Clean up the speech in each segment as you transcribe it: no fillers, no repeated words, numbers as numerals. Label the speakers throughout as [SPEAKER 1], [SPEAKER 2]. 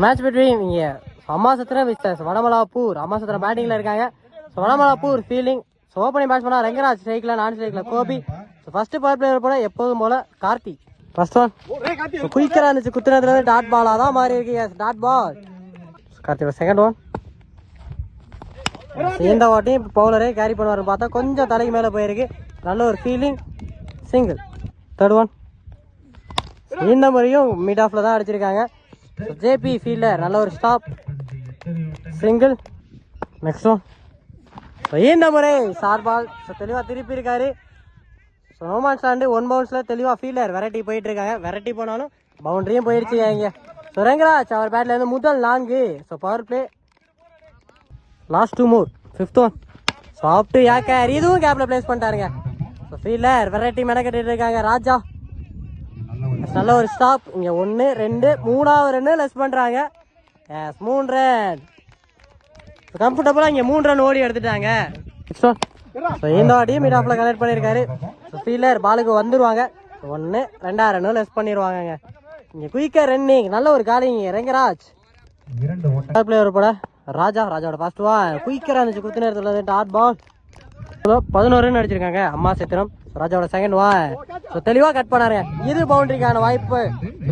[SPEAKER 1] Match between இங்கே Ammachatram versus Vadamalapur. Ammachatram பேட்டிங்ல இருக்காங்க. Vadamalapur fielding. Opening bats பண்ணா ரங்கராஜ், ஸ்ட்ரைக்ல நான் ஸ்ட்ரைக்ல கோபி. ஃபர்ஸ்ட் பவர் பிளேயர் போல எப்போதும் போல கார்த்தி. ஃபர்ஸ்ட் ஒன் குயிக்கரா இருந்துச்சு, குத்துனதுல இருந்து டாட் பாலா தான் மாறி இருக்கு. Yes, dot ball. Karthi second one. இந்த வாட்டியும் பவுலரே கேரி பண்ணுவாருன்னு பார்த்தா கொஞ்சம் தலைக்கு மேலே போயிருக்கு. நல்ல ஒரு ஃபீல்டிங், சிங்கிள். Third one. இந்த முறையும் மிட் ஆஃப்ல தான் அடிச்சிருக்காங்க. ஜேபி ஃபீல்டர் நல்ல ஒரு ஸ்டாப், சிங்கிள். Next one. இந்த முறை ஷார்ட் பால் தெளிவாக திருப்பி இருக்காரு. நோமான் ஸ்டாண்டு 1 பவுன்ஸ்ல தெளிவாக ஃபீல்டர் வெரைட்டி போயிட்டு இருக்காங்க. வெரைட்டி போனாலும் பவுண்டரியும் போயிடுச்சு இங்க. ரங்கராஜ் அவர் பேட்ல இருந்து முதல் 4. Power play last 2 Moore. 5th one. சாப்பிட்டு யாக்கர் இதுவும் கேப்ல பிளேஸ் பண்ணிட்டாருங்க. ஃபீல்டர் வெரைட்டி மெனக்கட்டிட்டு இருக்காங்க. ராஜா நல்ல ஒரு ஸ்டாப். இங்க 1 2 3வது ரன் லெஸ் பண்றாங்க. எஸ், 3 ரன் கம்ஃபர்டபுளா இங்க 3 ரன் ஓடி எடுத்துட்டாங்க. இந்த வாட்டியும் மிட் ஆஃப்ல கனெக்ட் பண்ணிருக்காரு. ஃபீல்டர் பாலுக்கு வந்துருவாங்க. 1 2 ரன் லெஸ் பண்ணிடுவாங்க. இங்க குயிக்கர் ரன்னிங் நல்ல ஒரு காலிங். ரங்கராஜ் பிளேயர் போட ராஜாவோட ஃபர்ஸ்ட் ஒன் குயிக்கரா இருந்துச்சு, குத்து நேரத்தில் டாட் பால். 11 ரன் அடிச்சிருக்காங்க அம்மா சித்திரம். ராஜாவோட செகண்ட் ஒன் தெளிவா கட் பண்ணாரு. இது பவுண்டரிக்கான வாய்ப்பு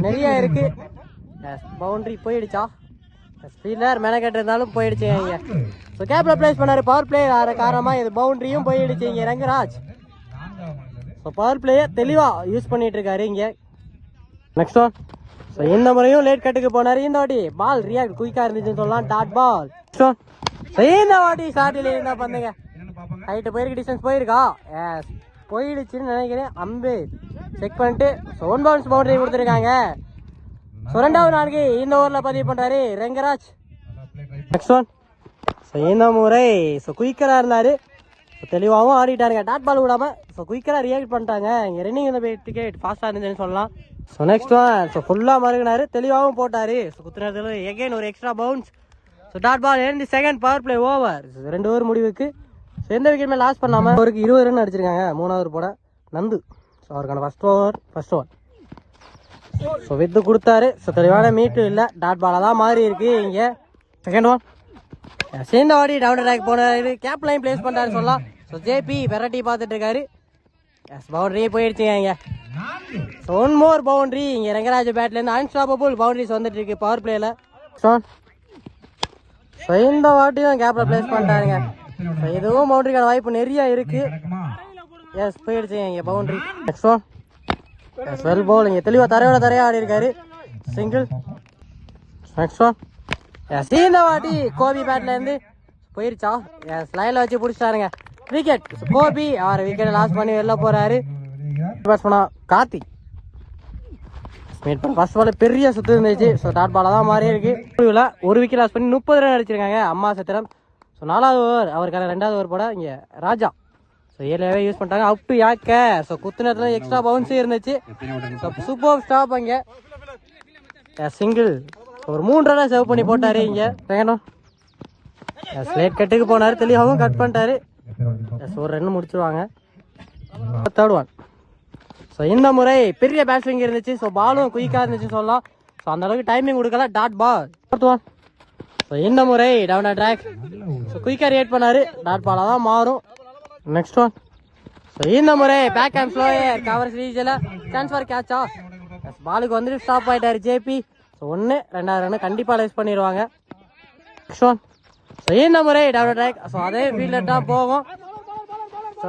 [SPEAKER 1] நிறைய இருக்கு. பவுண்டரி போயிடுச்சா? ஃபீல்டர் மெனக்கெட்டு இருந்தாலும் போயிடுச்சு. இங்க கேப்ல பிளேஸ் பண்ணாரு. பவர் பிளே காரணமா இது பவுண்டரியும் போயிடுச்சு. இங்க ரங்கராஜ் பவர் பிளேய தெளிவா யூஸ் பண்ணிட்டு இருக்காரு இங்க. Next one. இந்த முறையும் லேட் கட்டுக்கு போனாரு. இந்த வாட்டி பால் ரியாக்ட் குயிக்கா இருந்துச்சுன்னு சொல்லலாம். Dot ball. இந்த வாட்டி ஷார்ட்ல என்ன பண்ணுங்க, ஹைட் போயிருக்கு, டிஸ்டன்ஸ் போயிருக்கா? எஸ், போயிடுச்சுன்னு நினைக்கிறேன். அம்பு செக் பண்ணிட்டு 1 பவுன்ஸ் பவுண்டரி கொடுத்துருக்காங்க. 2வது 4 இந்த ஓவர்ல பதிவு பண்றாரு ரங்கராஜ். Next one. இந்த முறை குயிக்கரா இருந்தாரு, தெளிவாகவும் ஆடிட்டாருங்க. டாட் பால் விடாம குயிக்கரா ரியாக்ட் பண்ணிட்டாங்க. இங்க ரன்னிங் இந்த டிக்கெட் ஃபாஸ்டா இருந்துச்சுன்னு சொல்லலாம். நெக்ஸ்ட் ஒன் ஃபுல்லா மறுகினாரு, தெளிவாகவும் போட்டாரு. குத்துனதுல எகைன் ஒரு extra bounce. Dot ball end second power play over. 2 over முடிவுக்கு. எந்த விக்கெட்டுமே லாஸ் பண்ணாம அவருக்கு 20 ரன் அடிச்சிருக்காங்க. 3வது போட நந்து. அவருக்கான ஃபர்ஸ்ட் ஓவர். வித்து கொடுத்தாரு. தெளிவான மீட்டு இல்லை, டாட் பாலா தான் மாறி இருக்கு இங்க. Second one. சேர்ந்த வாடி டவுன் ட்ராக் போனாரு, கேப் லைன் பிளேஸ் பண்றாரு சொல்லலாம். ஜேபி வெரைட்டி பார்த்துட்டு இருக்காரு. பவுண்டரியே போயிடுச்சுங்க இங்க. 1 மோர் பவுண்டரி. இங்க ரங்கராஜ் பேட்ல இருந்து அன்ஸ்டாப்பபிள் பவுண்டரிஸ் வந்துட்டு இருக்கு பவர் பிளேல. இந்த வாட்டியும் கேப்ல பிளேஸ் பண்ணிட்டாருங்க. இதுவும் பவுண்டரிக்கான வாய்ப்பு நிறைய இருக்கு. எஸ், போயிடுச்சு இங்க boundary. Next one. Well ball. இங்க தெளிவா தரையா ஆடி இருக்காரு, சிங்கிள். Next one. இந்த வாட்டி கோபி பேட்ல இருந்து போயிருச்சா? எஸ், லைன்ல வச்சு பிடிச்சிட்டாருங்க. விக்கெட் கோபி. அவர் விக்கெட் லாஸ் பண்ணி வெளில போறாரு. கார்த்தி ஃபர்ஸ்ட் பால் பெரிய சுத்து இருந்துச்சு. டாட் பாலா தான் மாறி இருக்கு. ஒரு விக்கெட் லாஸ் பண்ணி 30 ரன் அடிச்சிருக்காங்க அம்மா சத்திரம். 4வது ஓவர் அவருக்கான 2வது ஓவர் போட இங்க ராஜா ஏழாவே யூஸ் பண்ணிட்டாங்க. அப் டு யாக்க. குத்து நேரத்தில் எக்ஸ்ட்ரா பவுன்ஸே இருந்துச்சு. சூப்பர் ஸ்டாப் அங்க. சிங்கிள். ஒரு 3 ரன் சேவ் பண்ணி போட்டாரு இங்க. Second one. லேட் கட்டுக்கு போனாரு, தெளிவாகவும் கட் பண்ணிட்டாரு. ஒரு ரன் முடிச்சிருவாங்க. Third one. இந்த முறை பெரிய பேட்ஸ்விங் இருந்துச்சு. பாலும் குயிக்கா இருந்துச்சு சொல்லலாம். அந்த அளவுக்கு டைமிங் கொடுக்கல. Dot ball. Fourth one. இந்த முறை டவுன் ட்ராக் குயிக்கா ரியாக்ட் பண்ணாரு. டாட் பாலா தான் மாறும். Next one. இந்த முறை பேக் ஹேண்ட் ஸ்லோயர் கவர் சீரீஸ்ல சான்ஸ் ஃபார் கேட்சா? பாலுக்கு வந்துட்டு ஸ்டாப் ஆயிட்டாரு ஜேபி. 1 2வது ரன் கண்டிப்பா லைஸ் பண்ணிடுவாங்க. Next one. இந்த முறை டவுன் ட்ராக். அதே ஃபீல்டர் தான் போகும்.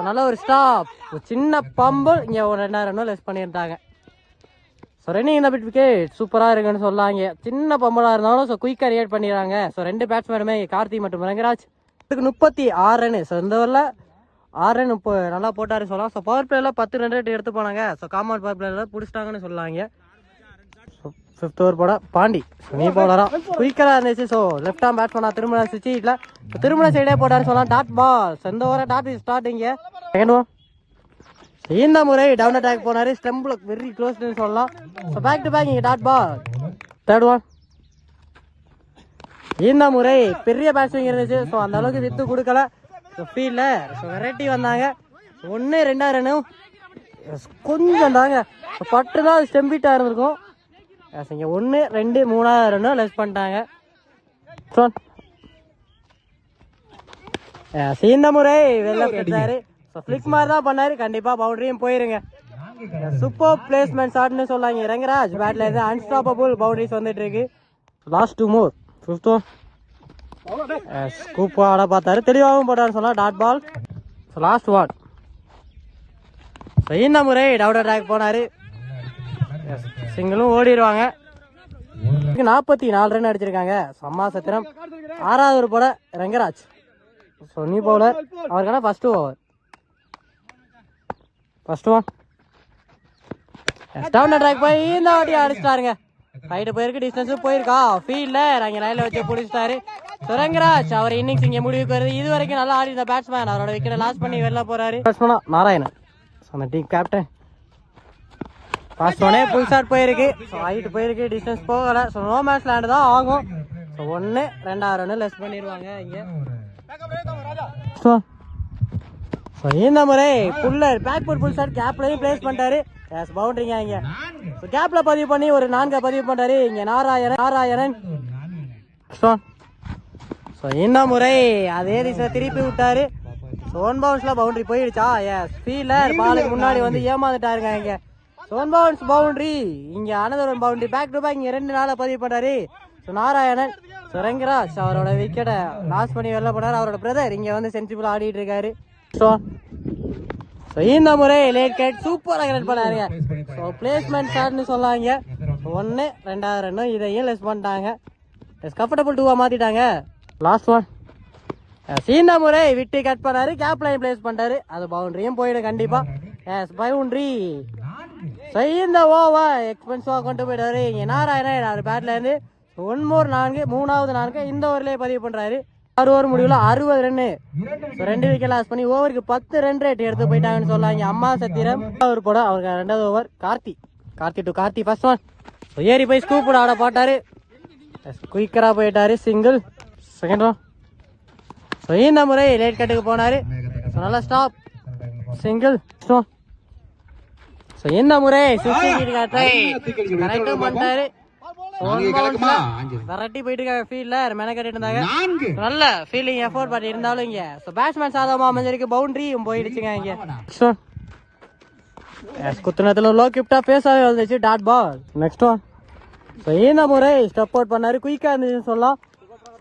[SPEAKER 1] நல்ல ஒரு ஸ்டாப், ஒரு சின்ன பம்பு. இங்க ஒரு 2வது ரன் லெஸ் பண்ணியிருந்தாங்க. ரன்னிங் இந்த பிட் விக்கெட் சூப்பரா இருக்குன்னு சொல்லலாங்க. சின்ன பம்பலா இருந்தாலும் குயிக்கா ரியாக்ட் பண்ணிடுறாங்க. 2 பேட்ஸ்மேனுமே கார்த்தி மற்றும் ரங்கராஜ் 36 ரன். இந்த ஓவர்ல 6 ரன் நல்லா போட்டாரு சொல்லலாம். பவர் பிளேல 10 ரன் ரேட் எடுத்து போனாங்க. காமன் பவர் பிளேல பிடிச்சிட்டாங்கன்னு சொல்லலாங்க. 5th ஓவர் போட பாண்டி நீ பவுலரா குயிக்கரா இருந்துச்சு. லெஃப்ட் ஆம் பேட்ஸ்மேனா திருமண சுவிட்ச்ல திருமண சைடே போட்டாரு சொல்லலாம். Dot ball. இந்த ஓவர டாட் ஸ்டார்ட் இங்க. Second one. இந்த முறை டவுன் அட்டாக் போனாரு. ஸ்டெம்பில் வெரி க்ளோஸ்னு சொல்லலாம். பேக் டு பேக் இங்க டாட் பால். Third one. இந்த முறை பெரிய பேட்ஸ்விங் இருந்துச்சு. அந்த அளவுக்கு வித்து கொடுக்கல ஃபீல்ட்ல. வெரைட்டி வந்தாங்க. 1 2 ரன்னும் கொஞ்சம் தாங்க பட்டுதான் ஸ்டெம்பிட்டா இருந்திருக்கும். இங்கே 1 2 3வது ரன்னும் லெஸ் பண்ணிட்டாங்க. இந்த முறை வெளில போயிட்டாரு. ஃபிளிக் மாதிரி தான் பண்ணாரு, கண்டிப்பாக பவுண்டரியும் போயிருங்க. சூப்பர் பிளேஸ்மெண்ட் ஷாட்னு சொல்லாங்க. ரங்கராஜ் பேட்ல இருந்து அன்ஸ்டாப்பபிள் பவுண்டரிஸ் வந்துட்டு இருக்கு. Last 2 more. 5th one. Scoop ஆட பார்த்தாரு, தெளிவாகவும் போட்டாரு சொல்லலாம். Dot ball. Last one. இந்த முறை டவுட் அட்டாக் போனாரு, சிங்கிளும் ஓடிடுவாங்க. 44 ரன் அடிச்சிருக்காங்க. அம்மா சத்திரம் 6வது ஒரு போட ரங்கராஜ். ஸோ நீ பவுலர், அவருக்கான first over. First one. Down attack போய் இந்த வாட்டி அடிச்சிட்டாருங்க. ஃபைட்டு போயிருக்கு, டிஸ்டன்ஸும் போயிருக்கா. ஃபீல்டில் அங்கே லைனில் வச்சு பிடிச்சிட்டாரு. ரங்கராஜ் அவர் இன்னிங்ஸ் இங்கே முடிவுக்கு வருது. இது வரைக்கும் நல்லா ஆடி இந்த பேட்ஸ்மேன் அவரோட விக்கெட்டை லாஸ் பண்ணி வெளில போறாரு. பேட்ஸ்மேனா நாராயணன், அந்த டீம் கேப்டன். ஃபர்ஸ்ட் ஒன்னே புல் ஷாட் போயிருக்கு. ஸோ ஹைட் போயிருக்கு, டிஸ்டன்ஸ் போகலை. ஸோ நோ மேட்ச் லேண்டு தான் ஆகும். ஸோ 1 2வது ரன் லெஸ் பண்ணிடுவாங்க இங்கே. ஸோ இந்த முறை புல்லர் பேக்புட் புல் ஷாட் கேப்லையும் பிளேஸ் பண்ணிட்டாரு. பவுண்டரிங்க இங்கே. ஸோ கேப்ல பதிவு பண்ணி ஒரு 4 பதிவு பண்ணிட்டாரு இங்கே நாராயணன். ஸோ இந்த முறை அதே திசை திருப்பி விட்டாரு. ஸோ 1 பவுன்ஸ்ல பவுண்டரி போயிடுச்சா? எஸ், ஃபீல்டர் பாலுக்கு முன்னாடி வந்து ஏமாந்துட்டாருங்க இங்கே. ஸோ 1 பவுன்ஸ் பவுண்டரி இங்கே. Another 1 boundary back to back இங்கே 2 நாளை பதிவு பண்ணாரு. ஸோ நாராயணன். ஸோ ரங்கராஜ் அவரோட விக்கெட்டை லாஸ் பண்ணி வெளில போனார். அவரோட பிரதர் இங்கே வந்து சென்சிபிள் ஆடிட்டு இருக்காரு. ஸோ இந்த முறை லேட் கேட் சூப்பராக கனெக்ட் பண்ணாருங்க. ஸோ பிளேஸ்மெண்ட் ஷாட்னு சொல்லாங்க. 1 2வது ரன்னும் இதையும் லெஸ் பண்ணிட்டாங்க. கம்ஃபர்டபுள் 2-ஆ மாற்றிட்டாங்க. Last one. இந்த முறை விட்டு கட் பண்ணாரு, கேப் லைன் பிளேஸ் பண்ணிட்டாரு. அது பவுண்டரியும் போயிடும் கண்டிப்பா. Yes, boundary. இந்த ஓவர் எக்ஸ்பென்சிவா கொண்டு போயிட்டாரு இங்கே நாராயணன். அவர் பேட்ல இருந்து 1 more 4, 3வது 4 இந்த ஓவர்லேயே பதிவு பண்றாரு. 6 ஓவர் முடிவுல 60 ரன்னு. 2 விக்கெட் லாஸ் பண்ணி ஓவருக்கு 10 ரன் ரேட் எடுத்து போயிட்டாங்கன்னு சொல்லாங்க. அம்மா சத்திரம் அவர் போட அவருக்கு 2வது over. Karthi to Karthi. First one. ஏறி போய் ஸ்கூப் ஆட போட்டாரு, குயிக்கரா போயிட்டாரு. சிங்கிள். Second one. இந்த முறை லேட் கட்டுக்கு போனாரு. நல்லா ஸ்டாப். சிங்கிள். இந்த முறை கரெக்டும் பண்ணிட்டாரு. விரட்டி போயிட்டு இருக்காங்க ஃபீல்ட்ல. மெனக்கட்டு இருந்தாங்க, நல்ல ஃபீல்டிங் எஃபோர்ட் பட் இருந்தாலும் இங்க பேட்ஸ்மேன் சாதகமா அமைஞ்சிருக்கு. பவுண்டரியும் போயிடுச்சுங்க இங்க. குத்துனத்துல லோ கிப்டா பேஸாவே வந்துச்சு. Dot ball. Next one. இந்த முறை ஸ்டெப் அவுட் பண்ணாரு, குயிக்கா இருந்துச்சுன்னு சொல்லலாம்.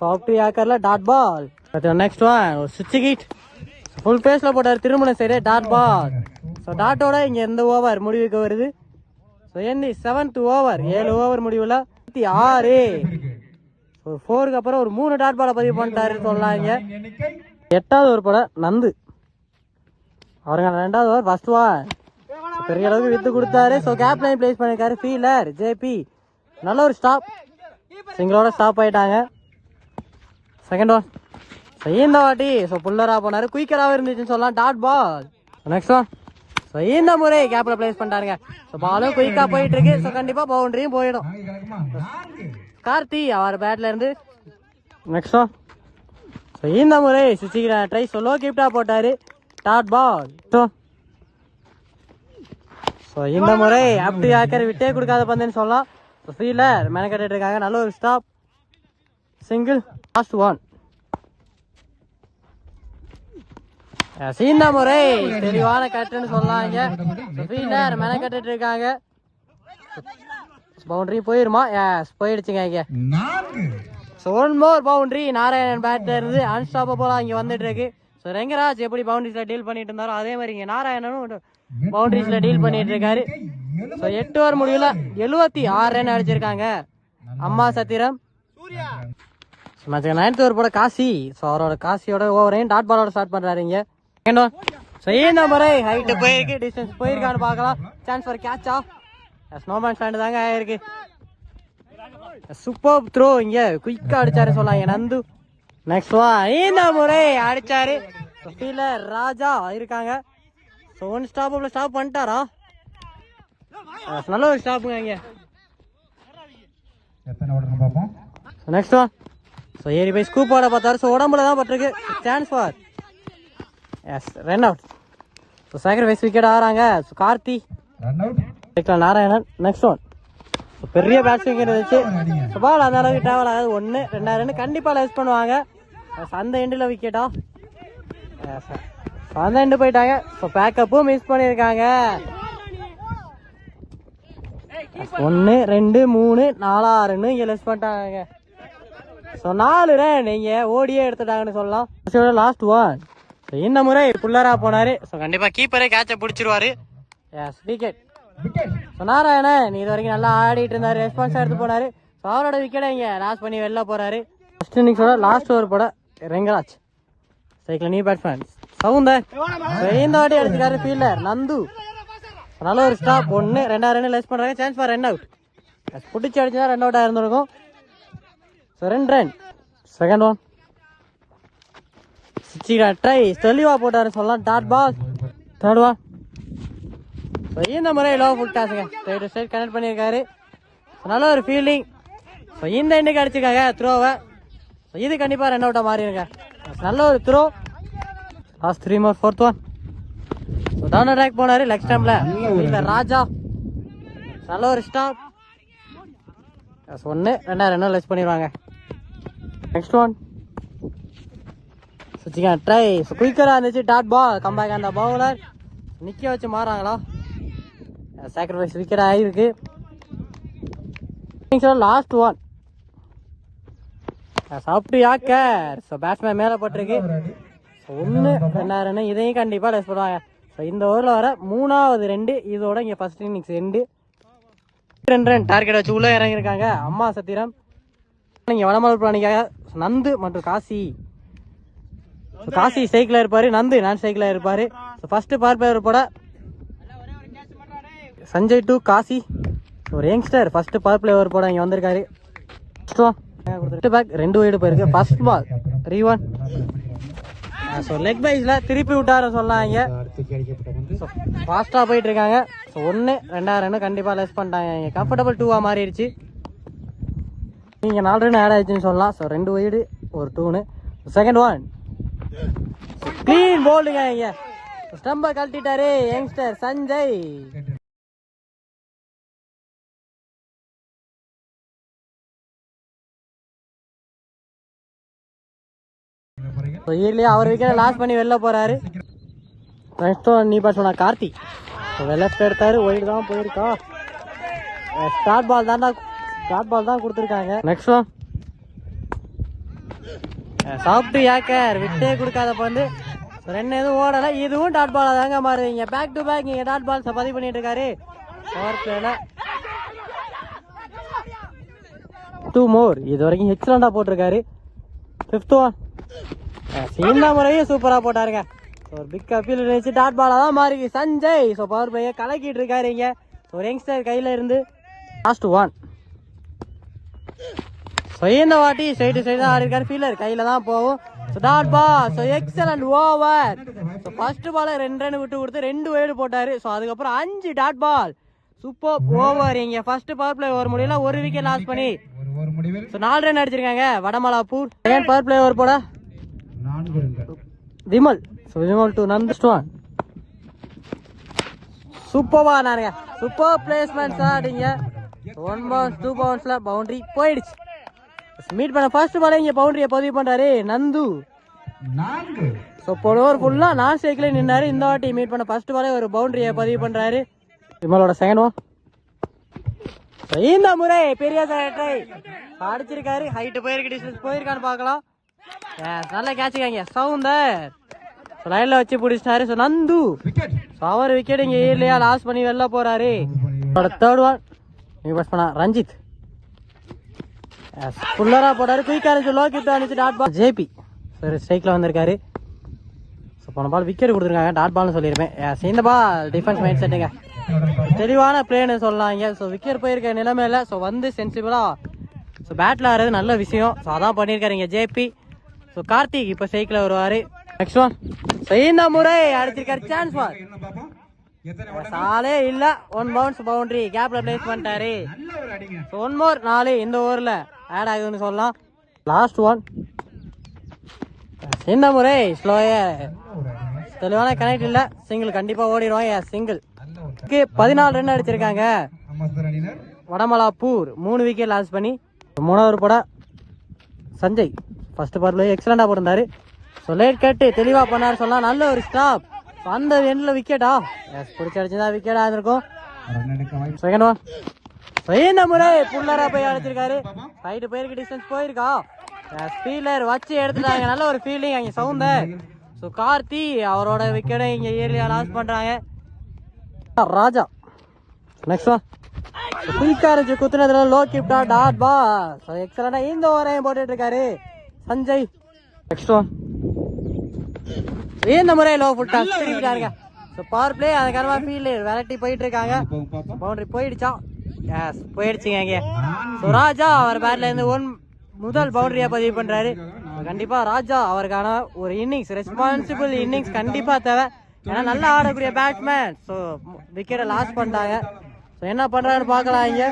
[SPEAKER 1] சாஃப்ட் யாக்கர்ல டாட் பால். Next one. சுவிட்ச் கிட் ஃபுல் பேஸ்ல போட்டாரு, திருமணம் சைடு. Dot ball. ஸோ டாட்டோட இங்க எந்த ஓவர் முடிவுக்கு வருது. ஸோ என்ன 7th ஓவர், 7 ஓவர் முடிவுல 6. 4க்கு அப்புறம் ஒரு 3 டாட் பாலை பதிவு பண்ணிட்டாரு சொல்லாங்க. 8வது ஒரு படம் நந்து, அவருங்க 2வது ஓவர். ஃபர்ஸ்ட் ஒன் பெரிய அளவுக்கு வித்து கொடுத்தாரு. ஸோ கேப் லைன் பிளேஸ் பண்ணிருக்காரு ஃபீல்டர் ஜேபி. நல்ல ஒரு ஸ்டாப், சிங்கிளோட ஸ்டாப் ஆயிட்டாங்க. Second one. இந்த வாட்டி புல்லரா போனாரு, குயிக்கராகவும் இருந்துச்சுன்னு சொல்லலாம். Dot ball. Next one. இந்த முறை கேப்ல பிளேஸ் பண்ணிட்டாருங்க. பாலும் குயிக்கா போயிட்டு இருக்கு. ஸோ கண்டிப்பா பவுண்டரியும் போயிடும். கார்த்தி அவர் பேட்ல இருந்து. Next one. இந்த முறை சுச்சிக்கிற ட்ரை லோ கிப்டா போட்டாரு. Dot ball. இந்த முறை அப்படி ஆக்கர் விட்டே கொடுக்காத பந்துன்னு சொல்லலாம். ஃபீல்டர் மெனக்கட்டு இருக்காங்க. நல்ல ஒரு ஸ்டாப். சிங்கிள். Last one. இந்த முறை தெளிவான கட்டுன்னு சொல்லாங்க. ஃபீல்டர் மெனக்கட்டு இருக்காங்க. பவுண்டரி போயிருமா? எஸ், போயிடுச்சுங்க இங்க. 1 more பவுண்டரி. நாராயணன் பேட்ல இருந்து அன்ஸ்டாப்பபிளா இங்க வந்துட்டு இருக்கு. ஸோ ரங்கராஜ் எப்படி பவுண்டரிஸ்ல டீல் பண்ணிட்டு இருந்தாரோ அதே மாதிரி இங்க நாராயணனும் பவுண்டரிஸ்ல டீல் பண்ணிட்டு இருக்காரு. ஸோ 8 ஓவர் முடிவுல 76 ரன் அடிச்சிருக்காங்க. அம்மா சத்திரம். 9th ஓவர் போட காசி. ஸோ அவரோட காசியோட ஓவரையும் டாட் பாலோட ஸ்டார்ட் பண்றாரு இங்க. இந்த முறை ஹைட் போயிருக்கு, டிஸ்டன்ஸ் போயிருக்கான்னு பார்க்கலாம். சான்ஸ் ஃபார் கேட்சா. ஸ்னோமேன் ஸ்டாண்ட் தாங்க ஆயிருக்கு. சூப்பர் த்ரோ இங்க குயிக்கா அடிச்சாரு சொல்லாங்க நந்து. Next one. இந்த முறை அடிச்சாரு. ஃபீல்டர் ராஜா இருக்காங்க. ஸோ 1 ஸ்டாப்ல ஸ்டாப் பண்ணிட்டாரா? நல்ல ஒரு ஸ்டாப்புங்க இங்க. Next one. ஸோ ஏறி போய் ஸ்கூப் ஆட பார்த்தாரு. ஸோ உடம்புல தான் பட்டிருக்கு. Chance for yes run out. So sacrifice wicket ஆறாங்க. So Karthi Narayanan. Next one. பெரிய பேட்ஸ்மேன் இருந்துச்சு. பால் அந்த அளவுக்கு டிராவல் ஆகாது. 1 2 ரன் கண்டிப்பாக லெஸ் பண்ணுவாங்க. அந்த எண்டில் விக்கெட்டா அந்த எண்டு போயிட்டாங்க. ஸோ பேக்கப்பும் மிஸ் பண்ணியிருக்காங்க. 1 2 3 4 ரன் இங்கே லெஸ் பண்ணிட்டாங்க. ஸோ 4 ரன் நீங்கள் ஓடியே எடுத்துட்டாங்கன்னு சொல்லலாம். லாஸ்ட் 1. ஸோ இந்த முறை புல்லராக போனார். ஸோ கண்டிப்பாக கீப்பரே கேட்சை பிடிச்சிருவாரு. Yes wicket. ஸோ நாராயணன் நீ இது வரைக்கும் நல்லா ஆடிட்டு இருந்தாரு, ரெஸ்பான்ஸ் எடுத்து போனாரு. ஸோ அவரோட விக்கெட்டை இங்கே லாஸ் பண்ணி வெளில போறாரு. ஃபர்ஸ்ட் இன்னிங்ஸோட லாஸ்ட் ஓவர் போட Rengaraj cycle new batsman Soundar இந்த வாட்டி அடிச்சிருக்காரு. ஃபீல்டர் நந்து நல்ல ஒரு ஸ்டாப். 1 2 ரன் லெஸ் பண்றாங்க. Chance for run out. பிடிச்சி அடிச்சா ரன் அவுட் ஆயிருந்திருக்கும். So 2 run. Second one try தெளிவா போட்டாரு சொல்லலாம். Dot ball. Third one. So இந்த முறை லோ ஃபுல் டாஸுங்க ஸ்ட்ரைட் ஸ்ட்ரைட் கனெக்ட் பண்ணியிருக்காரு. நல்ல ஒரு ஃபீல்டிங். ஸோ இந்த எண்டுக்கு அடிச்சிருக்காங்க த்ரோவை. ஸோ இது கண்டிப்பாக ரன் அவுட்டாக மாறிடுங்க. நல்ல ஒரு throw. Last 3 more. Fourth one. So down attack போனார் லெக் ஸ்டம்பில் ராஜா. நல்ல ஒரு ஸ்டாப். 1 2 ரன் லெஸ் பண்ணிடுவாங்க. Next one try. ஸோ குயிக்கராக இருந்துச்சு. Dot ball. கம்பேக் அந்த பவுலர் நிற்க வச்சு மாறாங்களா. சாக்ரிஃபைஸ் விக்கெட் ஆகிருக்கு. லாஸ்ட் ஒன் சாப்பிட்டு யாக்கர். ஸோ பேட்ஸ்மேன் மேலே போட்டிருக்கு. 1 2 ரன் இதையும் கண்டிப்பாக லெஸ் பண்ணுவாங்க. ஸோ இந்த ஓவரில் வர 3வது 2 இதோட இங்கே first innings end. 2 run target வச்சு உள்ளே இறங்கியிருக்காங்க. அம்மா சத்திரம் நீங்கள் வடமலை பிராணிக்காக நந்து மற்றும் காசி. காசி சைக்கிளில் இருப்பார், நந்து நான் சைக்கிளில் இருப்பார். ஸோ ஃபர்ஸ்ட் பவர் பிளேயர் போட சஞ்சய் டு காசி ஒரு யங்ஸ்டர் ஃபர்ஸ்ட் பவர் பிளேயர் போட இங்கே வந்திருக்காரு. பேக் 2 வைடு போயிருக்கு. First ball 3-1. ஸோ லெக் பைஸில் திருப்பி விட்டாருன்னு சொல்லலாம். இங்கே ஸோ ஃபாஸ்ட்டாக போயிட்டு இருக்காங்க. ஸோ 1 2 ரன் கண்டிப்பாக லெஸ் பண்ணிட்டாங்க. இங்கே கம்ஃபர்டபுள் 2-ஆ மாறிடுச்சு. நீங்கள் 4 ரன் ஆட் ஆயிடுச்சுன்னு சொல்லலாம். ஸோ 2 வைடு ஒரு 2. செகண்ட் ஒன் கிளீன் போல்டுங்க. இங்கே ஸ்டம்பை கழட்டிட்டாரு யங்ஸ்டர் சஞ்சய். அவர் விக்கெட் லாஸ் பண்ணி வெளில போறாரு. நெக்ஸ்ட் நீ சொன்னா கார்த்தி லெஃப்ட் எடுத்தாரு. ஒயிட் தான் போயிருக்கா. ஸ்டார்ட் பால் தான் கொடுத்துருக்காங்க. நெக்ஸ்ட் ஒன் சாப்பிட்டு யாக்கர் விட்டே கொடுக்காதப்ப வந்து 2 எதுவும் ஓடலை. இதுவும் டாட் பால் தாங்க மாறுவீங்க. பேக் டு பேக் இங்கே டாட் பால் பதிவு பண்ணிட்டு இருக்காரு. பவர் பிளேல 2 more. இது வரைக்கும் எக்ஸலண்டா போட்டிருக்காரு. 5th ஒன் இந்த முறையும் சூப்பரா போட்டாருங்க. ஒரு பிக் அப்பீல் இருந்துச்சு. டாட் பாலா தான் மாறி சஞ்சய். ஸோ பவர் பிளேயை கலக்கிட்டு இருக்காரு. இங்க ஒரு யங்ஸ்டர் கையில இருந்து. Last one. ஸோ இந்த வாட்டி ஸ்ட்ரைட் தான் ஆடி இருக்காரு. ஃபீல்டர் கையில தான் போகும். So dot ball. So excellent over. So first பால 2 ரன் விட்டு கொடுத்து 2 வைடு போட்டாரு. ஸோ அதுக்கப்புறம் 5 டாட் பால். Super over. இங்க ஃபர்ஸ்ட் பவர் பிளே ஓவர் முடியல. ஒரு விக்கெட் லாஸ் பண்ணி 4 ரன் அடிச்சிருக்காங்க Vadamalapur. Second power play over போட விமல். ஸோ விமல் டு நந்தஸ்டுவான். சூப்பர்வா நாருங்க. சூப்பர் பிளேஸ்மெண்ட் ஆடிங்க. 1 bounce 2 bounceல பவுண்டரி போயிடுச்சு. மீட் பண்ண ஃபர்ஸ்ட் பாலே இங்க பவுண்டரியை பதிவு பண்றாரு நந்து. ஸோ போன ஓவர் ஃபுல்லா நான் சைக்கிளே நின்னாரு. இந்த வாட்டி மீட் பண்ண ஃபர்ஸ்ட் பாலே ஒரு பவுண்டரியை பதிவு பண்றாரு. விமலோட செகண்ட் ஒன். இந்த முறை பெரிய ட்ரை அடிச்சிருக்காரு. ஹைட் போயிருக்கு, டிஸ்டன்ஸ் போயிருக்கான்னு பார்க்கலாம். நல்ல கேட்சுக்காங்க சவுந்தர். லைன்ல வச்சு பிடிச்சிட்டாரு. ஸோ நந்து. ஸோ அவர் விக்கெட் இங்கே இல்லையா லாஸ் பண்ணி வெளில போறாரு. தேர்ட் ஒன் நீ பஸ் பண்ணா ரஞ்சித். ஃபுல்லரா போட்டாரு. குயிக்கா இருந்துச்சு. லோ கிட்ட அனுப்பிச்சு டாட் பால். ஜேபி சரி ஸ்ட்ரைக்ல வந்திருக்காரு. ஸோ போன பால் விக்கெட் கொடுத்துருக்காங்க. டாட் பால்னு சொல்லியிருப்பேன். இந்த பால் டிஃபென்ஸ் மைண்ட் செட்டுங்க. தெளிவான பிளேன்னு சொல்லலாங்க. ஸோ விக்கெட் போயிருக்க நிலைமையில ஸோ வந்து சென்சிபிளா ஸோ பேட்டில் ஆடுறது நல்ல விஷயம். ஸோ அதான் பண்ணியிருக்காரு இங்கே ஜேபி. ஸோ கார்த்திக் இப்போ சைக்கிள் வருவார். Next one. ஸோ இந்த முறை அடிச்சிருக்காரு. சான்ஸ் பால் சாலே இல்லை. 1 bounce பவுண்டரி கேப்ல பிளேஸ் பண்ணிட்டாரு. ஸோ 1 more 4 இந்த ஓவரில் ஆட் ஆகுதுன்னு சொல்லலாம். Last one. இந்த முறை ஸ்லோயே தெளிவான கனெக்ட் இல்லை. சிங்கிள் கண்டிப்பாக ஓடிடுவாங்க. சிங்கிள் 14 ரன் அடிச்சிருக்காங்க வடமலாப்பூர் 3 விக்கெட் லாஸ் பண்ணி 3வது போட சஞ்சய் ஃபர்ஸ்ட் பார்ல எக்ஸலண்டா போட்டிருந்தாரு. ஸோ லேட் கட்டு தெளிவா பண்ணாரு சொல்லலாம். நல்ல ஒரு ஸ்டாப். அந்த எண்ட்ல விக்கெட்டா பிடிச்சி அடிச்சுதான் விக்கெட்டா இருந்திருக்கும். Second one. இந்த முறை புல்லரா போய் அடிச்சிருக்காரு. ரைட்டு போயிருக்கு, டிஸ்டன்ஸ் போயிருக்கா. ஃபீல்டர் வச்சு எடுத்துட்டாங்க. நல்ல ஒரு ஃபீல்டிங் அங்கே சவுந்தர். ஸோ கார்த்தி அவரோட விக்கெட்டை இங்கே ஏர்லியா லாஸ் பண்றாங்க. Raja next one. குயிக்கா இருந்துச்சு குத்துனதுல லோ கிப்டா டாட் பா. ஸோ எக்ஸலண்டா இந்த ஓவரையும் போட்டுட்டு இருக்காரு சஞ்சய். Next one. இந்த முறை லோ ஃபுல் டாஸ் திருப்பிட்டாருங்க. ஸோ பவர் பிளே அந்த காரணமா ஃபீல்டர் விரட்டி போயிட்டு இருக்காங்க. பவுண்டரி போயிடுச்சா? எஸ் போயிடுச்சுங்க இங்கே. ஸோ ராஜா அவர் பேட்ல இருந்து முதல் பவுண்டரியா பதிவு பண்றாரு. கண்டிப்பா ராஜா அவருக்கான ஒரு இன்னிங்ஸ், ரெஸ்பான்சிபிள் இன்னிங்ஸ் கண்டிப்பா தேவை. ஏன்னா நல்லா ஆடக்கூடிய பேட்ஸ்மேன். ஸோ விக்கெட்டை லாஸ் பண்ணிட்டாங்க. ஸோ என்ன பண்றாருன்னு பார்க்கலாம் இங்க.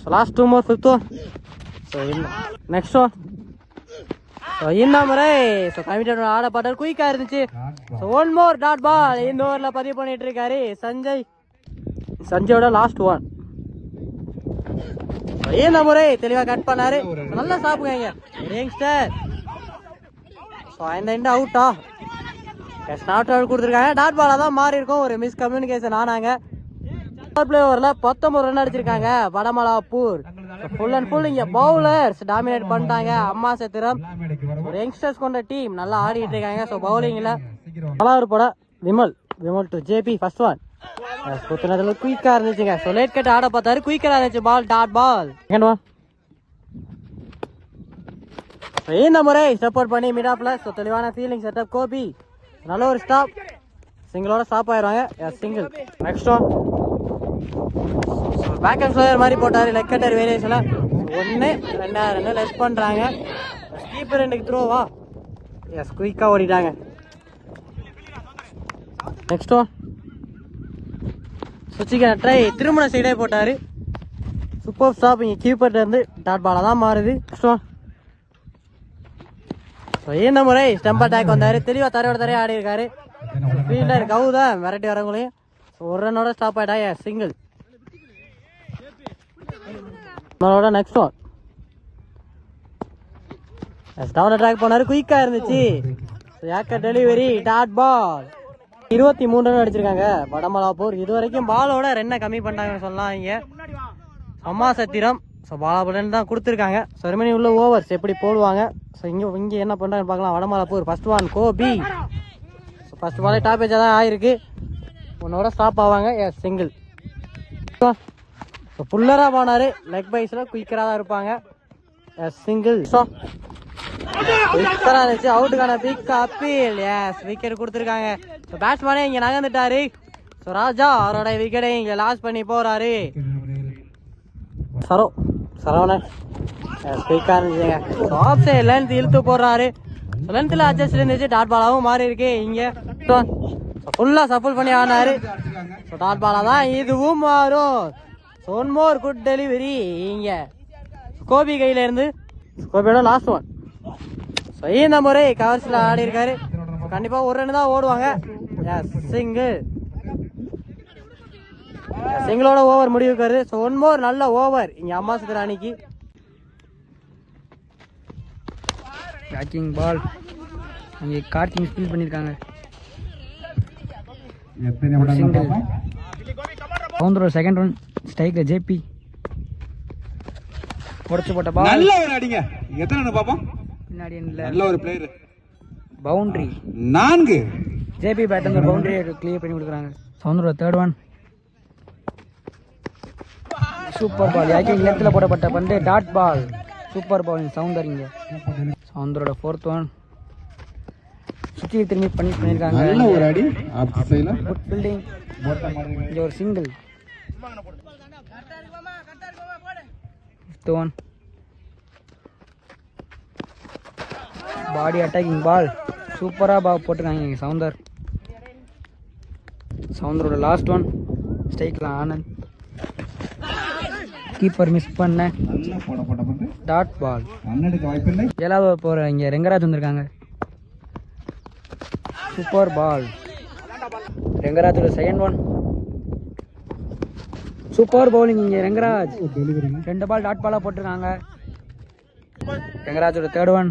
[SPEAKER 1] So last 2 more 5th one. So next one. So இந்த முறை ஸோ கமிட்டட் ஆடப்பட்டார். குயிக்கா இருந்துச்சு. ஸோ 1 more டாட் பால் இந்த ஓவர்ல பதிவு பண்ணிட்டு இருக்காரு சஞ்சய். சஞ்சயோட last one. இந்த முறை தெளிவா கட் பண்ணாரு. நல்லா சாப்பிடுங்க யங்ஸ்டர். ஸோ இந்த எண்ட் அவுட்டா? நாட் அவுட் கொடுத்துருக்காங்க. டாட் பாலா தான் மாறி இருக்கும். ஒரு மிஸ் கம்யூனிகேஷன் ஆனாங்க. பிளே ஓவர்ல 19 ரன் அடிச்சிருக்காங்க வடமலாப்பூர். ஃபுல் அண்ட் ஃபுல் இங்க பவுலர்ஸ் டாமினேட் பண்ணிட்டாங்க. அம்மா சத்திரம் ஒரு யங்ஸ்டர்ஸ் கொண்ட டீம் நல்லா ஆடிட்டு இருக்காங்க. ஸோ பவுலிங்ல ஒரு போட Vimal to JP first one. குயிக்கா இருந்துச்சுங்க. ஸோ லேட் கட் ஆட பார்த்தாரு. குயிக்கா இருந்துச்சு ball. Dot ball. Second one. இந்த முறை ஸ்டெப் அவுட் பண்ணி மிட் ஆஃப்ல. ஸோ தெளிவான ஃபீல்டிங் செட்டப் கோபி. நல்ல ஒரு ஸ்டாப். சிங்கிளோட ஸ்டாப் ஆயிடுவாங்க. Single. Next one. Back and slower மாதிரி போட்டாரு. லெக் கட்டர் வேரியேஷன்ல 1 2 ரன் லெஸ் பண்றாங்க. கீப்பர் ரெண்டுக்கு த்ரோவா? எஸ் குயிக்கா ஓடிட்டாங்க. Next one. சுச்சிக்கான ட்ரை திருமண சைடே போட்டாரு. Super stop. இங்க கீப்பர்ல இருந்து டாட் பாலா தான் மாறுது. Next one. இந்த முறை ஸ்டம்ப் அட்டாக் வந்தாரு. தெளிவா தரையோட ஆடி இருக்காரு. ஃபீல்டர் கவுதான் மிரட்டி வரவங்களையும். ஒரு ரன்னோட ஸ்டாப் ஆயிட்டா. சிங்கிள். நம்மளோட நெக்ஸ்ட் ஒன். டவுன் அட்டாக் போனாரு. குயிக்கா இருந்துச்சு. Yorker delivery dot ball. 23 run அடிச்சிருக்காங்க வடமலாப்பூர். இது வரைக்கும் பாலோட ரன்னை கம்மி பண்ணிட்டாங்கன்னு சொல்லலாம். இங்க அம்மா சத்திரம். ஸோ பாலாபுடன் தான் கொடுத்துருக்காங்க. ஸோ ரெமனி உள்ள ஓவர்ஸ் எப்படி போடுவாங்க. ஸோ இங்கே என்ன பண்ணுறாங்கன்னு பார்க்கலாம். Vadamalapur first one Gopi. So first பாலே டாப் ஏஜாக தான் ஆயிருக்கு. 1 ஸ்டாப் ஆவாங்க. சிங்கிள். ஸோ புல்லராக போனார். லெக் பைஸில் குயிக்கராக தான் இருப்பாங்க. சிங்கிள். ஸோ இருந்துச்சு. அவுட்டுக்கான பிக் அப்பீல். விக்கெட் கொடுத்துருக்காங்க. ஸோ பேட்ஸ்மேனே இங்கே நகர்ந்துட்டாரு. ஸோ ராஜா அவரோட விக்கெட்டை இங்கே லாஸ் பண்ணி போறாரு. சரவணன் குயிக்கா இருந்துச்சுங்க. ஸோ ஆஃப் சைட் லென்த் இழுத்து போடுறாரு. ஸோ லென்த்தில் அட்ஜஸ்ட் இருந்துச்சு. டாட் பாலாவும் மாறி இருக்கு. இங்கே ஃபுல்லாக சஃபுல் பண்ணி ஆனாரு. ஸோ டாட் பாலா தான் இதுவும் மாறும். ஸோ 1 more குட் டெலிவரி இங்கே கோபி கையில இருந்து. கோபியோட லாஸ்ட் ஒன். ஸோ இந்த முறை கவர்ஸில் ஆடி இருக்காரு. கண்டிப்பா ஒரு ரன் தான் ஓடுவாங்க. சிங்கிள். சிங்கிளோட ஓவர் முடிவுக்காரு. ஸோ 1 more நல்ல ஓவர் இங்க அம்மா சுந்தராணிக்கு.
[SPEAKER 2] பேக்கிங் பால் அங்கே கார்த்திங் ஸ்பீல் பண்ணியிருக்காங்க. கவுண்டரோட செகண்ட் ரன் ஸ்ட்ரைக்ல ஜேபி உடைச்சு போட்ட பால்.
[SPEAKER 3] நல்ல ஒரு அடிங்க. எத்தனை ரன் பாப்போம்?
[SPEAKER 2] பின்னாடி இல்ல.
[SPEAKER 3] நல்ல ஒரு பிளேயர்.
[SPEAKER 2] பவுண்டரி
[SPEAKER 3] 4.
[SPEAKER 2] ஜேபி பேட்டர் அந்த பவுண்டரி கிளியர் பண்ணி கொடுக்குறாங்க. கவுண்டரோட தேர்ட் ஒன். சூப்பர் பால். யாக்கிங் லென்த்ல போடப்பட்ட பந்து டாட் பால். சூப்பர் பால் சவுந்தர். இங்க சவுந்தரோட ஃபோர்த் ஒன். சுத்தி திரும்பி பண்ணிருக்காங்க.
[SPEAKER 3] நல்ல ஒரு அடி ஆப் சைடுல.
[SPEAKER 2] Good fielding. இங்க ஒரு single. Fifth one. Body attacking ball. சூப்பரா போட்டுருக்காங்க சவுந்தர். சவுந்தரோட லாஸ்ட் ஒன். ஸ்ட்ரைக்ல ஆனந்த். கீப்பர் மிஸ் பண்ண டாட் பால். 7வது போற இங்க ரெங்கராஜ் வந்திருக்காங்க. Super ball. ரெங்கராஜோட செகண்ட் ஒன். சூப்பர் பவுலிங் இங்கே ரெங்கராஜ். 2 பால் டாட் பாலாக போட்டிருக்காங்க. ரெங்கராஜோட தேர்ட் ஒன்.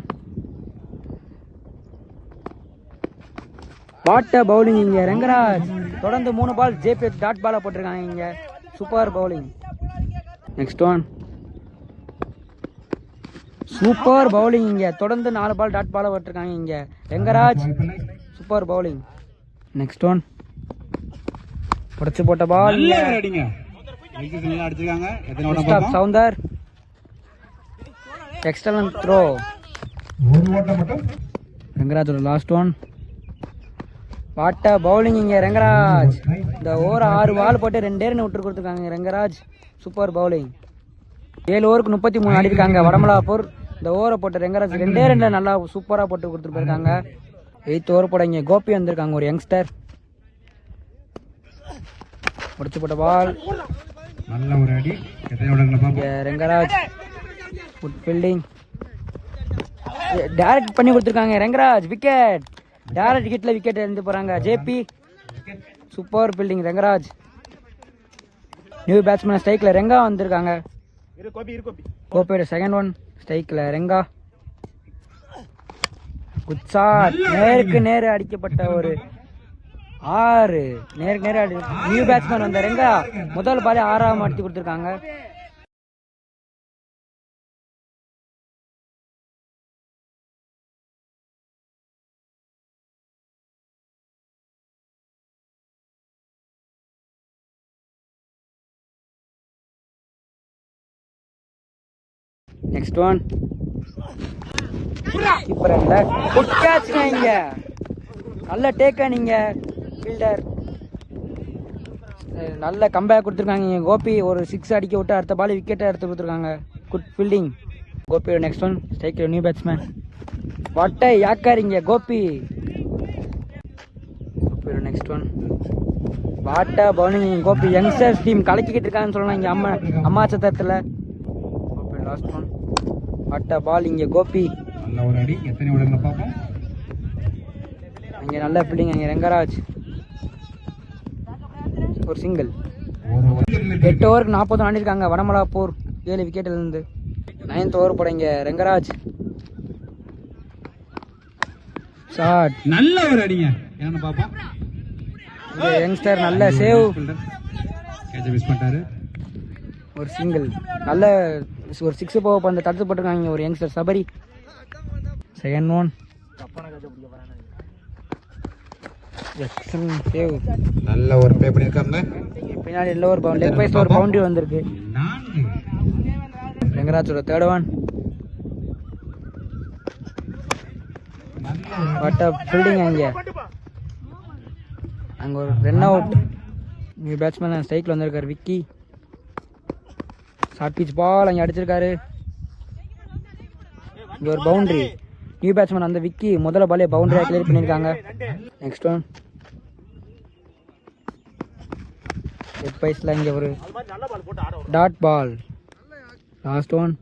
[SPEAKER 2] வாட்ட பவுலிங் இங்கே ரெங்கராஜ். தொடர்ந்து 3 பால் ஜேபி டாட் பாலாக போட்டிருக்காங்க இங்கே. Super bowling. Next one. Super bowling இங்கே. தொடர்ந்து 4 பால் டாட் பாலாக போட்டிருக்காங்க இங்கே Rengaraj. Super bowling. Next one. புடிச்சு போட்ட பால் சவுந்தர். External throw. ரெங்கராஜோட லாஸ்ட் ஒன். வாட்ட பவுலிங் இங்க ரெங்கராஜ். இந்த ஓவர் 6 பால் போட்டு 2 ரன் விட்டு கொடுத்துருக்காங்க ரெங்கராஜ். Super bowling. 7 ஓவருக்கு 33 ஆடிருக்காங்க வடமலாப்பூர். இந்த ஓவரை போட்டு ரெங்கராஜ் 2 ரன்ல நல்லா சூப்பரா போட்டு கொடுத்துட்டு போயிருக்காங்க. 8th ஓவர் போட இங்க கோபி வந்திருக்காங்க, ஒரு யங்ஸ்டர். முடிச்சு போட்ட பால்
[SPEAKER 3] நல்ல ஒரு அடி.
[SPEAKER 2] Rengaraj good fielding. டைரக்ட் பண்ணி கொடுத்துருக்காங்க ரெங்கராஜ். விக்கெட். டைரக்ட் ஹிட்ல விக்கெட் இருந்து போறாங்க JP. Super fielding Rengaraj. New batsman ஸ்ட்ரைக்ல ரெங்கா வந்திருக்காங்க. கோபியோட செகண்ட் ஒன். ஸ்ட்ரைக்ல ரெங்கா. Good shot. நேருக்கு நேரு அடிக்கப்பட்ட ஒரு 6. நேருக்கு நேரு அடி. நியூ பேட்ஸ்மேன் வந்த ரெங்கா முதல் பாலே 6ஆம் அடித்து கொடுத்துருக்காங்க. Next one. கீப்பர் இல்ல. குட் கேட்ச் நீங்க. நல்ல டேக்க நீங்க ஃபீல்டர். நல்ல கம்பேக் கொடுத்துருக்காங்க கோபி. ஒரு 6 அடிக்க விட்டு அடுத்த பால் விக்கெட்டை எடுத்து கொடுத்துருக்காங்க. Good fielding. கோபியோட next one. Striker new batsman. வட்டை யாக்காரிங்க கோபி. கோபியோட next one. What a bowling Gopi. Youngsters team கலக்கிக்கிட்டு இருக்காங்கன்னு சொல்லலாம் இங்க அம்மா சத்திரத்துல. Gopi last one. What a ball இங்க கோபி.
[SPEAKER 3] நல்ல ஒரு அடி. எத்தனை ஓடுங்க பாப்போம்.
[SPEAKER 2] அங்க நல்ல ஃபீல்டிங் அங்க ரெங்கராஜ். ஒரு சிங்கிள். 8 ஓவருக்கு 40 ஆண்டிருக்காங்க வடமலாப்பூர் 7 விக்கெட்ல இருந்து. 9th ஓவர் போட இங்க ரெங்கராஜ். ஷாட்.
[SPEAKER 3] நல்ல ஒரு அடிங்க. என்ன பாப்போம்.
[SPEAKER 2] யங்ஸ்டர் நல்ல சேவ்.
[SPEAKER 3] கேட்ச் மிஸ் பண்ணிட்டாரு.
[SPEAKER 2] ஒரு சிங்கிள். நல்ல ஒரு 6 போக அந்த தடுத்து போட்டிருக்காங்க ஒரு youngster Sabari. Second one. Save.
[SPEAKER 3] நல்ல ஒரு ப்ளே பண்ணிருக்காங்க.
[SPEAKER 2] பின்னாடி எல்ல ஒரு பவுண்டரி லெக் பைஸ்ல ஒரு பவுண்டரி வந்திருக்கு. ரெங்கராஜோட third one. What a fielding அங்க ஒரு ரன் அவுட். நியூ பேட்ஸ்மேன் ஸ்ட்ரைக்ல வந்திருக்காரு விக்கி. ஷார்ட் பிச் பால் அங்கே அடிச்சிருக்காரு. இங்க ஒரு பவுண்டரி. நியூ பேட்ஸ்மேன் அந்த விக்கி முதல்ல பாலே பவுண்டரியா கிளியர் பண்ணியிருக்காங்க. Next one. லெக் பைஸ்ல இங்க ஒரு டாட் பால். Last one.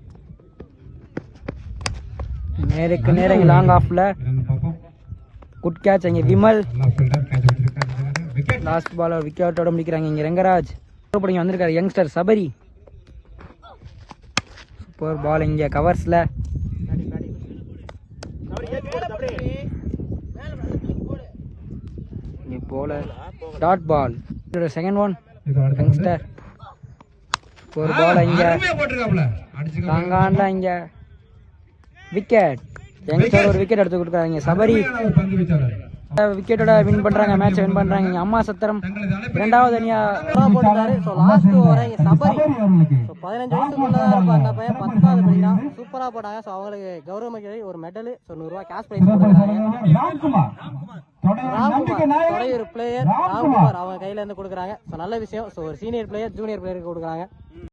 [SPEAKER 2] நேருக்கு நேர லாங் ஆஃப்ல குட் கேட்ச் அங்கே விமல். லாஸ்ட் பால் விக்கெட்டோட முடிக்கிறாங்க இங்க ரெங்கராஜ். இங்க வந்திருக்காரு யங்ஸ்டர் சபரி. சூப்பர் பால் இங்க கவர்ஸ்ல. போல dot ball. Second one. Youngster ஒரு பால் இங்க தாங்காண்டா இங்க விக்கெட். யங்ஸ்டர் ஒரு விக்கெட் எடுத்து கொடுக்குறாங்க சபரி. விக்கெட்டோட வின் பண்றாங்க, மேட்ச் வின் பண்றாங்க. அம்மா சத்திரம் 2வது அணியா
[SPEAKER 1] போட்டுட்டாரு. ஸோ லாஸ்ட் ஓவரை சபரி 15 வயசுக்குள்ள அந்த பையன் 10வது படிக்கிறான். சூப்பரா போட்டாங்க. ஸோ அவங்களுக்கு கௌரவ ஒரு மெடல், ஸோ 100 ரூபாய் கேஷ் பிரைஸ் கொடுக்குறாங்க. ராம்குமார் ஒரு பிளேயர் ராம்குமார் அவங்க கையில இருந்து கொடுக்குறாங்க. ஸோ நல்ல விஷயம். ஸோ ஒரு சீனியர் பிளேயர் ஜூனியர் பிளேயருக்கு கொடுக்குறாங்க.